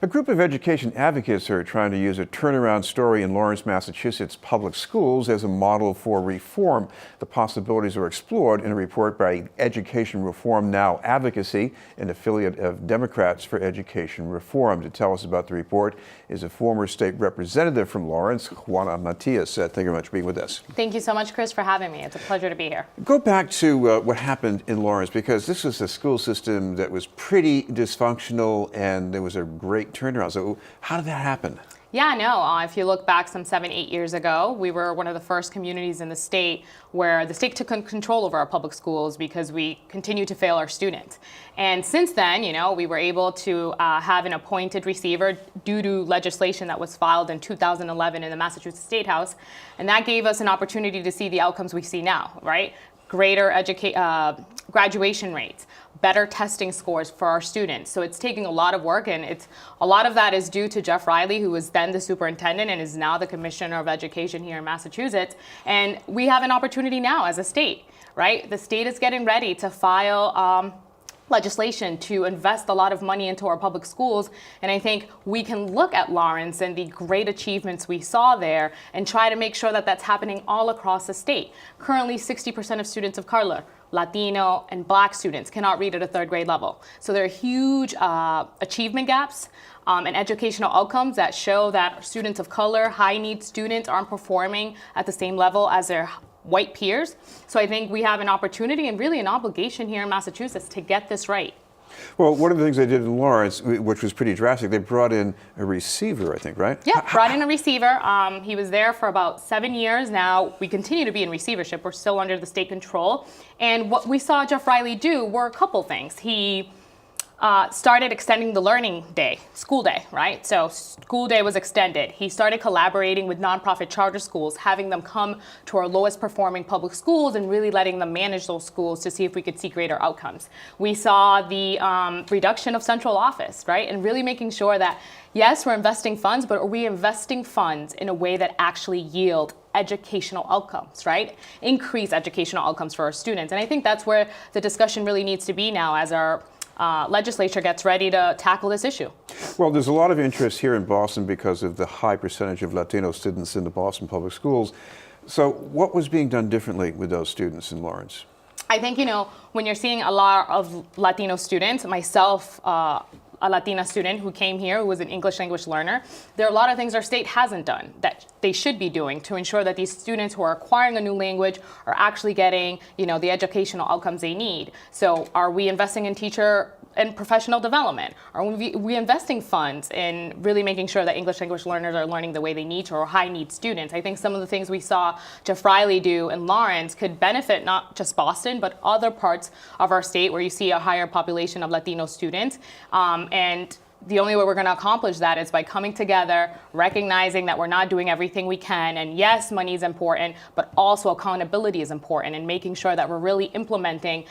A group of education advocates are trying to use a turnaround story in Lawrence, Massachusetts public schools as a model for reform. The possibilities are explored in a report by Education Reform Now Advocacy, an affiliate of Democrats for Education Reform. To tell us about the report is a former state representative from Lawrence, Juana Matias. Thank you very much for being with us. Thank you so much, Chris, for having me. It's a pleasure to be here. Go back to what happened in Lawrence, because this was a school system that was pretty dysfunctional and there was a great turnaround. So how did that happen? Yeah, no. If you look back some 7-8 years ago, we were one of the first communities in the state where the state took control over our public schools because we continue to fail our students. And since then, we were able to have an appointed receiver due to legislation that was filed in 2011 in the Massachusetts State House. And that gave us an opportunity to see the outcomes we see now, right? Greater graduation rates, better testing scores for our students. So it's taking a lot of work, and a lot of that is due to Jeff Riley, who was then the superintendent and is now the commissioner of education here in Massachusetts. And we have an opportunity now as a state, right? The state is getting ready to file legislation to invest a lot of money into our public schools. And I think we can look at Lawrence and the great achievements we saw there and try to make sure that that's happening all across the state. Currently, 60% of students of color, Latino, and Black students cannot read at a third grade level. So there are huge achievement gaps and educational outcomes that show that students of color, high need students aren't performing at the same level as their white peers. So I think we have an opportunity and really an obligation here in Massachusetts to get this right. Well, one of the things they did in Lawrence, which was pretty drastic, they brought in a receiver, I think, right? Yeah, brought in a receiver. He was there for about 7 years now. We continue to be in receivership. We're still under the state control. And what we saw Jeff Riley do were a couple things. He started extending the learning day, school day, right? So school day was extended. He started collaborating with nonprofit charter schools, having them come to our lowest performing public schools and really letting them manage those schools to see if we could see greater outcomes. We saw the reduction of central office, right? And really making sure that, yes, we're investing funds, but are we investing funds in a way that actually yield educational outcomes, right? Increase educational outcomes for our students. And I think that's where the discussion really needs to be now as our legislature gets ready to tackle this issue. Well, there's a lot of interest here in Boston because of the high percentage of Latino students in the Boston public schools. So what was being done differently with those students in Lawrence? I think, when you're seeing a lot of Latino students, myself, a Latina student who came here, who was an English language learner, there are a lot of things our state hasn't done that they should be doing to ensure that these students who are acquiring a new language are actually getting, the educational outcomes they need. So are we investing in teacher and professional development? Are we investing funds in really making sure that English language learners are learning the way they need to, or high need students? I think some of the things we saw Jeff Riley do in Lawrence could benefit not just Boston, but other parts of our state where you see a higher population of Latino students. And the only way we're going to accomplish that is by coming together, recognizing that we're not doing everything we can. And yes, money is important, but also accountability is important, and making sure that we're really implementing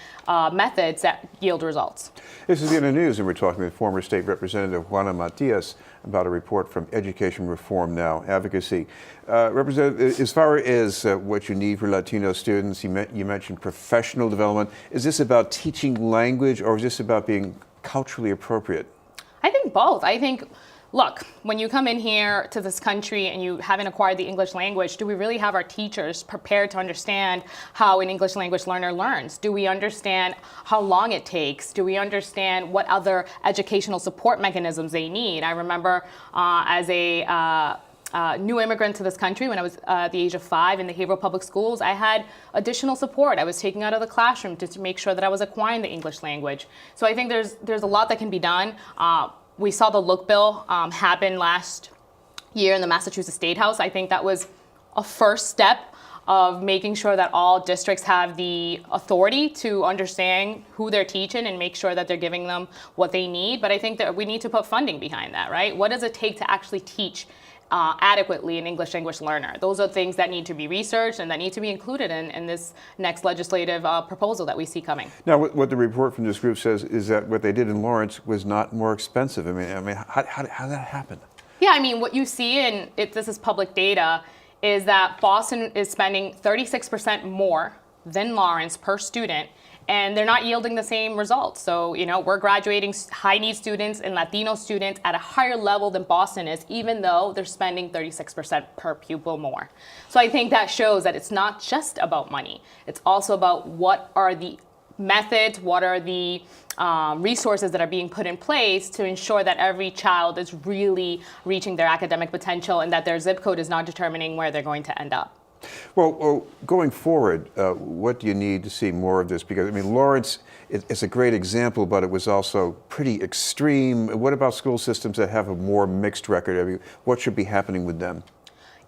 methods that yield results. This is in the news, and we're talking with former State Representative Juana Matias about a report from Education Reform Now Advocacy. Representative, as far as what you need for Latino students, you mentioned professional development. Is this about teaching language, or is this about being culturally appropriate? I think both. I think, look, when you come in here to this country and you haven't acquired the English language, do we really have our teachers prepared to understand how an English language learner learns? Do we understand how long it takes? Do we understand what other educational support mechanisms they need? I remember as a new immigrant to this country, when I was at the age of 5 in the Haverhill Public Schools, I had additional support I was taking out of the classroom to make sure that I was acquiring the English language. So I think there's a lot that can be done. We saw the Look Bill happen last year in the Massachusetts State House. I think that was a first step of making sure that all districts have the authority to understand who they're teaching and make sure that they're giving them what they need. But I think that we need to put funding behind that, right? What does it take to actually teach adequately an English language learner? Those are things that need to be researched and that need to be included in this next legislative proposal that we see coming. Now, what the report from this group says is that what they did in Lawrence was not more expensive. I mean, how did that happen? Yeah, I mean, what you see, and this is public data, is that Boston is spending 36% more than Lawrence per student, and they're not yielding the same results. So, we're graduating high need students and Latino students at a higher level than Boston is, even though they're spending 36% per pupil more. So I think that shows that it's not just about money. It's also about what are the methods, what are the resources that are being put in place to ensure that every child is really reaching their academic potential and that their zip code is not determining where they're going to end up. Well, going forward, what do you need to see more of this? Because, Lawrence is a great example, but it was also pretty extreme. What about school systems that have a more mixed record? What should be happening with them?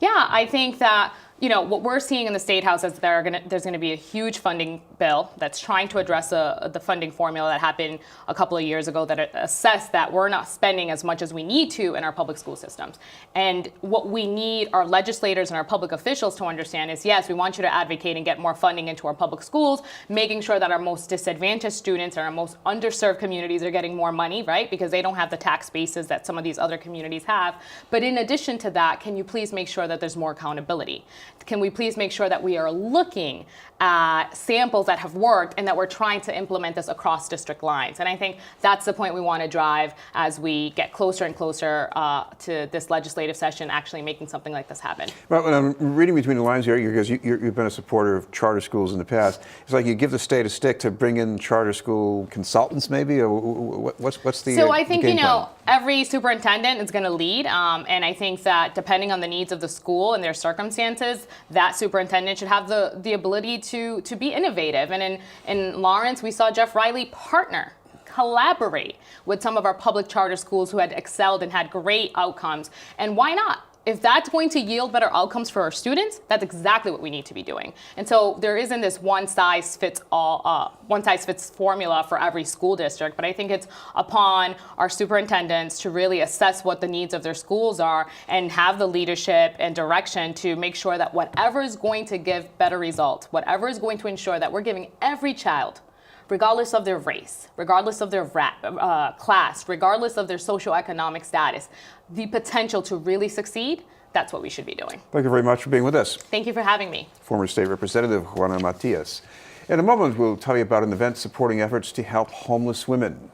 Yeah, I think that what we're seeing in the State House is there's going to be a huge funding bill that's trying to address the funding formula that happened a couple of years ago that assessed that we're not spending as much as we need to in our public school systems. And what we need our legislators and our public officials to understand is, yes, we want you to advocate and get more funding into our public schools, making sure that our most disadvantaged students and our most underserved communities are getting more money, right? Because they don't have the tax bases that some of these other communities have. But in addition to that, can you please make sure that there's more accountability? Can we please make sure that we are looking at samples that have worked and that we're trying to implement this across district lines? And I think that's the point we want to drive as we get closer and closer to this legislative session actually making something like this happen. Well, when I'm reading between the lines here, because you've been a supporter of charter schools in the past, it's like you give the state a stick to bring in charter school consultants, maybe? Or what's the So I think, game plan? every superintendent is going to lead. And I think that depending on the needs of the school and their circumstances, that superintendent should have the ability to be innovative. And in Lawrence, we saw Jeff Riley collaborate with some of our public charter schools who had excelled and had great outcomes. And why not? If that's going to yield better outcomes for our students, that's exactly what we need to be doing. And so there isn't this one size fits formula for every school district, but I think it's upon our superintendents to really assess what the needs of their schools are and have the leadership and direction to make sure that whatever is going to give better results, whatever is going to ensure that we're giving every child, regardless of their race, regardless of their class, regardless of their socioeconomic status, the potential to really succeed, that's what we should be doing. Thank you very much for being with us. Thank you for having me. Former State Representative Juana Matias. In a moment, we'll tell you about an event supporting efforts to help homeless women.